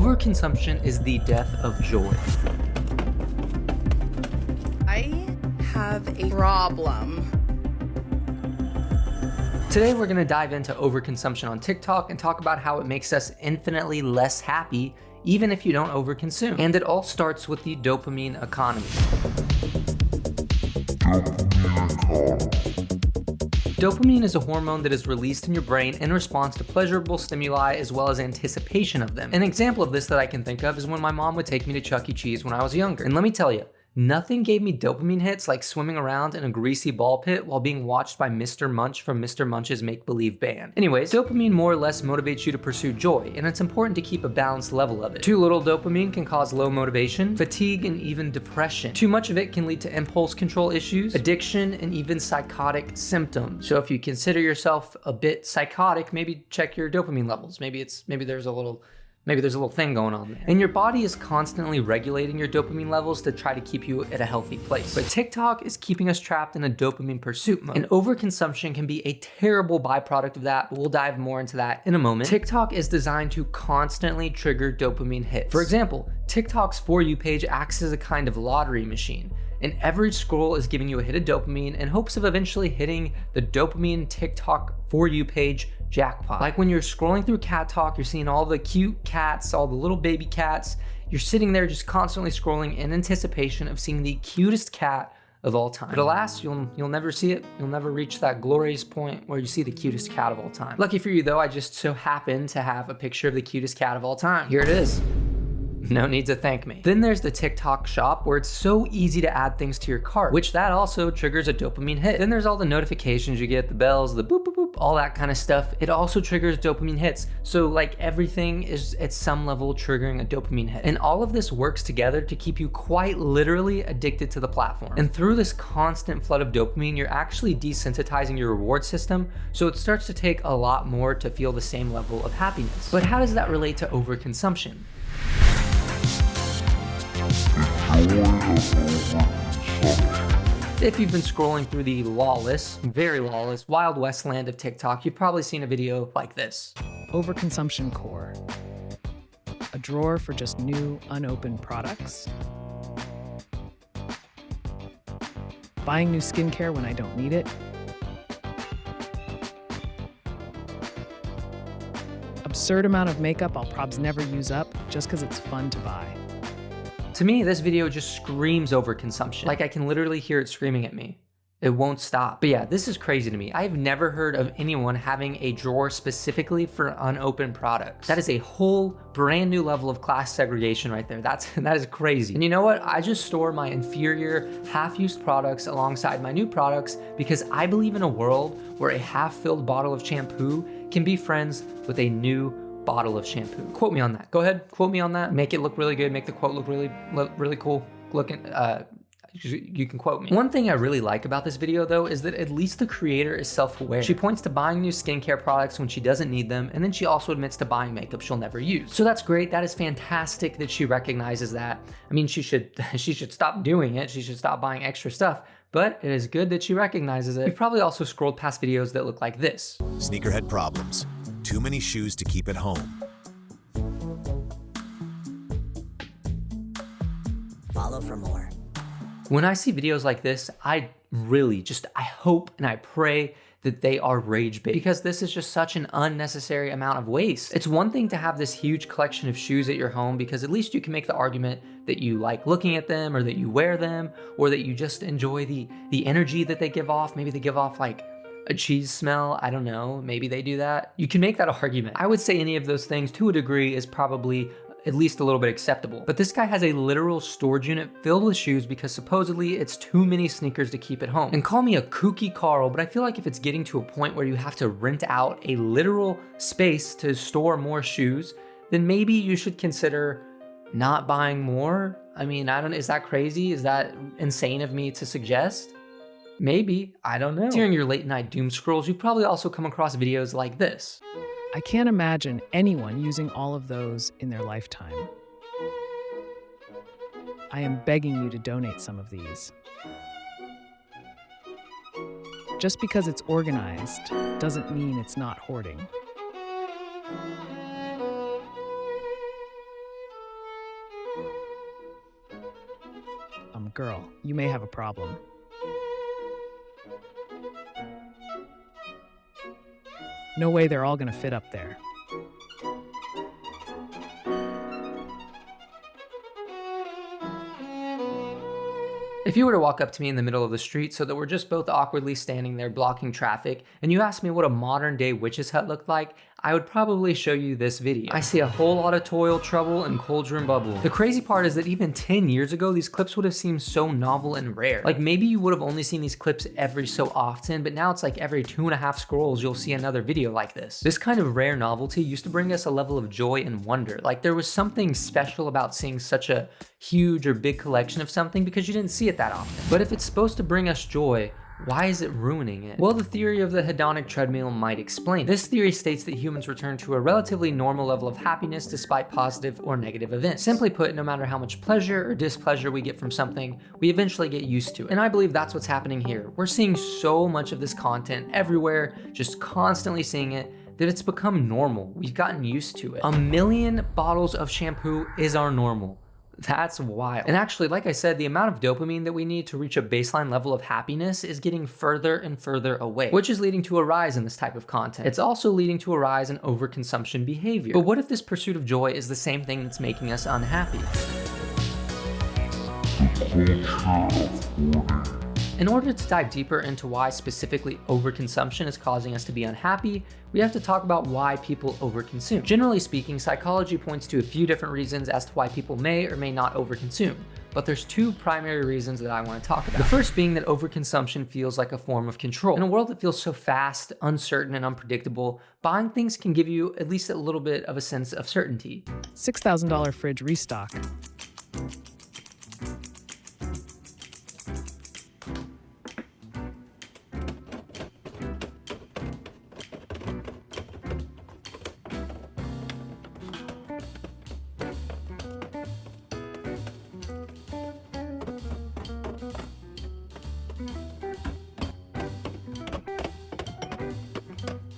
Overconsumption is the death of joy. I have a problem. Today we're going to dive into overconsumption on TikTok and talk about how it makes us infinitely less happy even if you don't overconsume. And it all starts with the dopamine economy. Dopamine is a hormone that is released in your brain in response to pleasurable stimuli as well as anticipation of them. An example of this that I can think of is when my mom would take me to Chuck E. Cheese when I was younger. And let me tell you, nothing gave me dopamine hits like swimming around in a greasy ball pit while being watched by Mr. Munch from Mr. Munch's Make-Believe Band. Anyways, dopamine more or less motivates you to pursue joy, and it's important to keep a balanced level of it. Too little dopamine can cause low motivation, fatigue, and even depression. Too much of it can lead to impulse control issues, addiction, and even psychotic symptoms. So if you consider yourself a bit psychotic, maybe check your dopamine levels. Maybe there's a little thing going on there. And your body is constantly regulating your dopamine levels to try to keep you at a healthy place. But TikTok is keeping us trapped in a dopamine pursuit mode. And overconsumption can be a terrible byproduct of that, but we'll dive more into that in a moment. TikTok is designed to constantly trigger dopamine hits. For example, TikTok's For You page acts as a kind of lottery machine. And every scroll is giving you a hit of dopamine in hopes of eventually hitting the dopamine TikTok For You page jackpot. Like when you're scrolling through Cat Talk, you're seeing all the cute cats, all the little baby cats. You're sitting there just constantly scrolling in anticipation of seeing the cutest cat of all time. But alas, you'll never see it. You'll never reach that glorious point where you see the cutest cat of all time. Lucky for you though, I just so happen to have a picture of the cutest cat of all time. Here it is. No need to thank me. Then there's the TikTok shop where it's so easy to add things to your cart, which that also triggers a dopamine hit. Then there's all the notifications you get, the bells, the boop, boop, boop, all that kind of stuff. It also triggers dopamine hits. So like everything is at some level triggering a dopamine hit. And all of this works together to keep you quite literally addicted to the platform. And through this constant flood of dopamine, you're actually desensitizing your reward system. So it starts to take a lot more to feel the same level of happiness. But how does that relate to overconsumption? If you've been scrolling through the lawless, very lawless, Wild West land of TikTok, you've probably seen a video like this. Overconsumption core. A drawer for just new, unopened products. Buying new skincare when I don't need it. Absurd amount of makeup I'll probs never use up just because it's fun to buy. To me, this video just screams overconsumption. Like I can literally hear it screaming at me. It won't stop. But yeah, this is crazy to me. I've never heard of anyone having a drawer specifically for unopened products. That is a whole brand new level of class segregation right there. That is crazy. And you know what? I just store my inferior half-used products alongside my new products because I believe in a world where a half-filled bottle of shampoo can be friends with a new bottle of shampoo. Quote me on that. Go ahead, quote me on that. Make it look really good. Make the quote look really cool looking. You can quote me. One thing I really like about this video though is that at least the creator is self-aware. She points to buying new skincare products when she doesn't need them, and then she also admits to buying makeup she'll never use. So that's great. That is fantastic that she recognizes that. I mean, she should stop doing it. She should stop buying extra stuff. But it is good that she recognizes it. You've probably also scrolled past videos that look like this. Sneakerhead problems. Too many shoes to keep at home. Follow for more. When I see videos like this, I hope and I pray that they are rage-bait because this is just such an unnecessary amount of waste. It's one thing to have this huge collection of shoes at your home because at least you can make the argument that you like looking at them or that you wear them or that you just enjoy the energy that they give off. Maybe they give off like a cheese smell. I don't know. Maybe they do that. You can make that argument. I would say any of those things to a degree is probably at least a little bit acceptable. But this guy has a literal storage unit filled with shoes because supposedly it's too many sneakers to keep at home. And call me a kooky Carl, but I feel like if it's getting to a point where you have to rent out a literal space to store more shoes, then maybe you should consider not buying more. I mean, is that crazy? Is that insane of me to suggest? Maybe, I don't know. During your late night doom scrolls, you've probably also come across videos like this. I can't imagine anyone using all of those in their lifetime. I am begging you to donate some of these. Just because it's organized doesn't mean it's not hoarding. girl, you may have a problem. No way they're all gonna fit up there. If you were to walk up to me in the middle of the street so that we're just both awkwardly standing there blocking traffic, and you asked me what a modern day witch's hut looked like, I would probably show you this video. I see a whole lot of toil, trouble, and cauldron bubble. The crazy part is that even 10 years ago, these clips would have seemed so novel and rare. Like maybe you would have only seen these clips every so often, but now it's like every 2.5 scrolls, you'll see another video like this. This kind of rare novelty used to bring us a level of joy and wonder. Like there was something special about seeing such a huge or big collection of something because you didn't see it that often. But if it's supposed to bring us joy, why is it ruining it? Well, the theory of the hedonic treadmill might explain. This theory states that humans return to a relatively normal level of happiness despite positive or negative events. Simply put, no matter how much pleasure or displeasure we get from something, we eventually get used to it. And I believe that's what's happening here. We're seeing so much of this content everywhere, just constantly seeing it, that it's become normal. We've gotten used to it. 1 million bottles of shampoo is our normal. That's wild. And actually, like I said, the amount of dopamine that we need to reach a baseline level of happiness is getting further and further away, which is leading to a rise in this type of content. It's also leading to a rise in overconsumption behavior. But what if this pursuit of joy is the same thing that's making us unhappy? In order to dive deeper into why specifically overconsumption is causing us to be unhappy, we have to talk about why people overconsume. Generally speaking, psychology points to a few different reasons as to why people may or may not overconsume, but there's two primary reasons that I want to talk about. The first being that overconsumption feels like a form of control. In a world that feels so fast, uncertain, and unpredictable, buying things can give you at least a little bit of a sense of certainty. $6,000 fridge restock.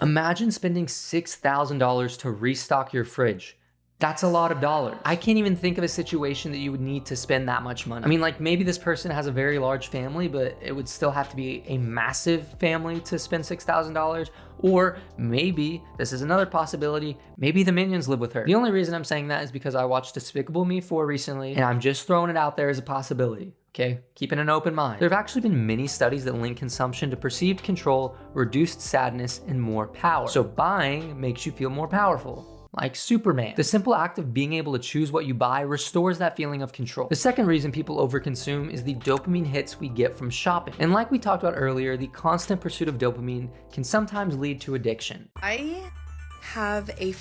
Imagine spending $6,000 to restock your fridge. That's a lot of dollars. I can't even think of a situation that you would need to spend that much money. I mean, like maybe this person has a very large family, but it would still have to be a massive family to spend $6,000. Or maybe, this is another possibility, maybe the minions live with her. The only reason I'm saying that is because I watched Despicable Me 4 recently, and I'm just throwing it out there as a possibility. Okay, keeping an open mind. There have actually been many studies that link consumption to perceived control, reduced sadness, and more power. So buying makes you feel more powerful. Like Superman. The simple act of being able to choose what you buy restores that feeling of control. The second reason people overconsume is the dopamine hits we get from shopping. And like we talked about earlier, the constant pursuit of dopamine can sometimes lead to addiction. I have a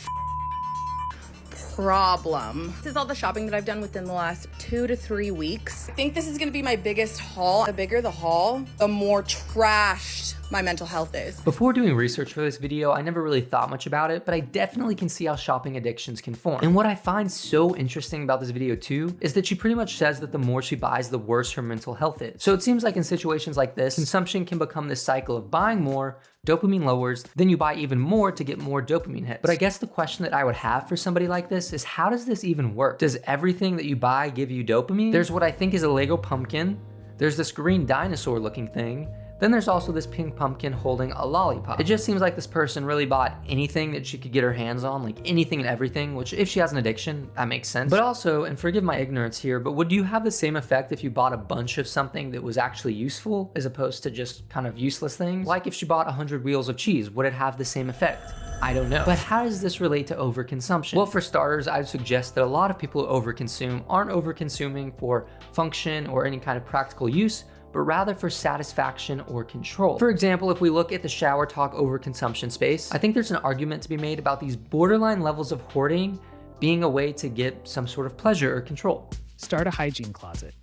problem. This is all the shopping that I've done within the last 2 to 3 weeks. I think this is gonna be my biggest haul. The bigger the haul, the more trashed my mental health is. Before doing research for this video, I never really thought much about it, but I definitely can see how shopping addictions can form. And what I find so interesting about this video too, is that she pretty much says that the more she buys, the worse her mental health is. So it seems like in situations like this, consumption can become this cycle of buying more, dopamine lowers, then you buy even more to get more dopamine hits. But I guess the question that I would have for somebody like this is, how does this even work? Does everything that you buy give you dopamine? There's what I think is a Lego pumpkin. There's this green dinosaur looking thing. Then there's also this pink pumpkin holding a lollipop. It just seems like this person really bought anything that she could get her hands on, like anything and everything, which if she has an addiction, that makes sense. But also, and forgive my ignorance here, but would you have the same effect if you bought a bunch of something that was actually useful as opposed to just kind of useless things? Like if she bought 100 wheels of cheese, would it have the same effect? I don't know. But how does this relate to overconsumption? Well, for starters, I'd suggest that a lot of people who overconsume aren't overconsuming for function or any kind of practical use, but rather for satisfaction or control. For example, if we look at the shower talk overconsumption space, I think there's an argument to be made about these borderline levels of hoarding being a way to get some sort of pleasure or control. Start a hygiene closet.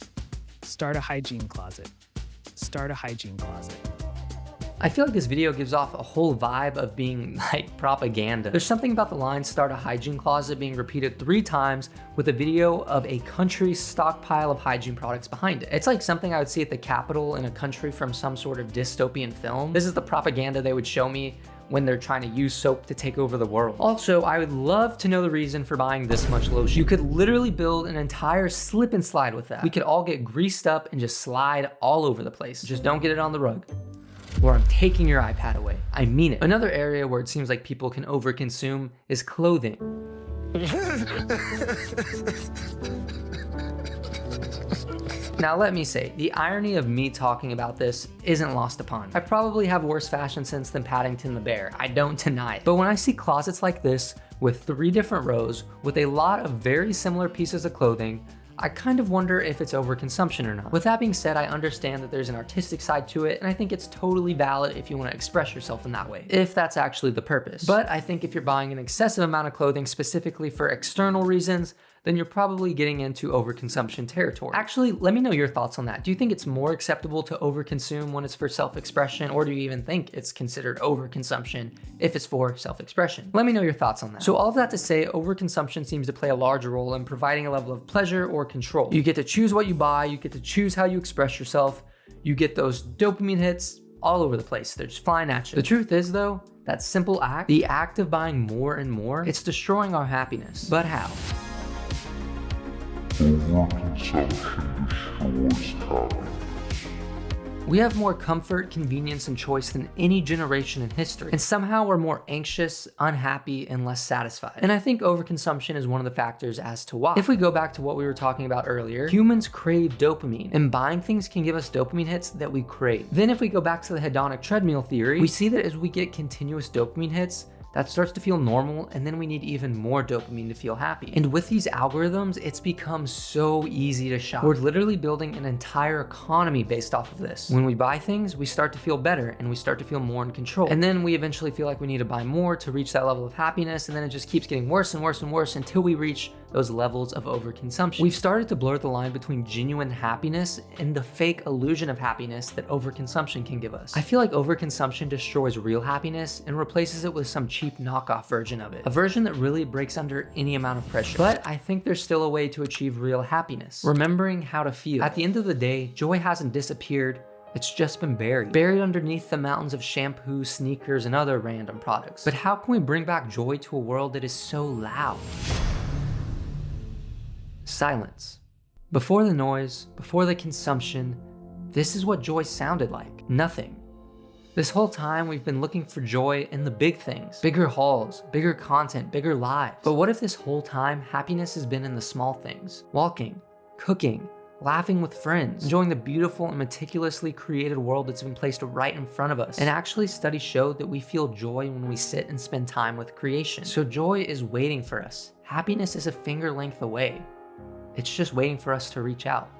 Start a hygiene closet. Start a hygiene closet. I feel like this video gives off a whole vibe of being like propaganda. There's something about the line "start a hygiene closet" being repeated 3 times with a video of a country's stockpile of hygiene products behind it. It's like something I would see at the Capitol in a country from some sort of dystopian film. This is the propaganda they would show me when they're trying to use soap to take over the world. Also, I would love to know the reason for buying this much lotion. You could literally build an entire slip and slide with that. We could all get greased up and just slide all over the place. Just don't get it on the rug, or I'm taking your iPad away. I mean it. Another area where it seems like people can overconsume is clothing. Now let me say, the irony of me talking about this isn't lost upon me. I probably have worse fashion sense than Paddington the Bear, I don't deny it. But when I see closets like this, with 3 different rows, with a lot of very similar pieces of clothing, I kind of wonder if it's overconsumption or not. With that being said, I understand that there's an artistic side to it, and I think it's totally valid if you want to express yourself in that way, if that's actually the purpose. But I think if you're buying an excessive amount of clothing specifically for external reasons, then you're probably getting into overconsumption territory. Actually, let me know your thoughts on that. Do you think it's more acceptable to overconsume when it's for self-expression, or do you even think it's considered overconsumption if it's for self-expression? Let me know your thoughts on that. So all of that to say, overconsumption seems to play a large role in providing a level of pleasure or control. You get to choose what you buy, you get to choose how you express yourself, you get those dopamine hits all over the place. They're just flying at you. The truth is though, that simple act, the act of buying more and more, it's destroying our happiness. But how? Overconsumption destroys happiness. We have more comfort, convenience, and choice than any generation in history, and somehow we're more anxious, unhappy, and less satisfied. And I think overconsumption is one of the factors as to why. If we go back to what we were talking about earlier, humans crave dopamine, and buying things can give us dopamine hits that we crave. Then if we go back to the hedonic treadmill theory, we see that as we get continuous dopamine hits, that starts to feel normal, and then we need even more dopamine to feel happy. And with these algorithms, it's become so easy to shop. We're literally building an entire economy based off of this. When we buy things, we start to feel better, and we start to feel more in control. And then we eventually feel like we need to buy more to reach that level of happiness, and then it just keeps getting worse and worse and worse until we reach those levels of overconsumption. We've started to blur the line between genuine happiness and the fake illusion of happiness that overconsumption can give us. I feel like overconsumption destroys real happiness and replaces it with some cheap knockoff version of it, a version that really breaks under any amount of pressure. But I think there's still a way to achieve real happiness, remembering how to feel. At the end of the day, joy hasn't disappeared, it's just been buried underneath the mountains of shampoo, sneakers, and other random products. But how can we bring back joy to a world that is so loud? Silence. Before the noise, before the consumption, this is what joy sounded like. Nothing. This whole time we've been looking for joy in the big things, bigger hauls, bigger content, bigger lives. But what if this whole time happiness has been in the small things? Walking, cooking, laughing with friends, enjoying the beautiful and meticulously created world that's been placed right in front of us. And actually, studies show that we feel joy when we sit and spend time with creation. So joy is waiting for us. Happiness is a finger length away. It's just waiting for us to reach out.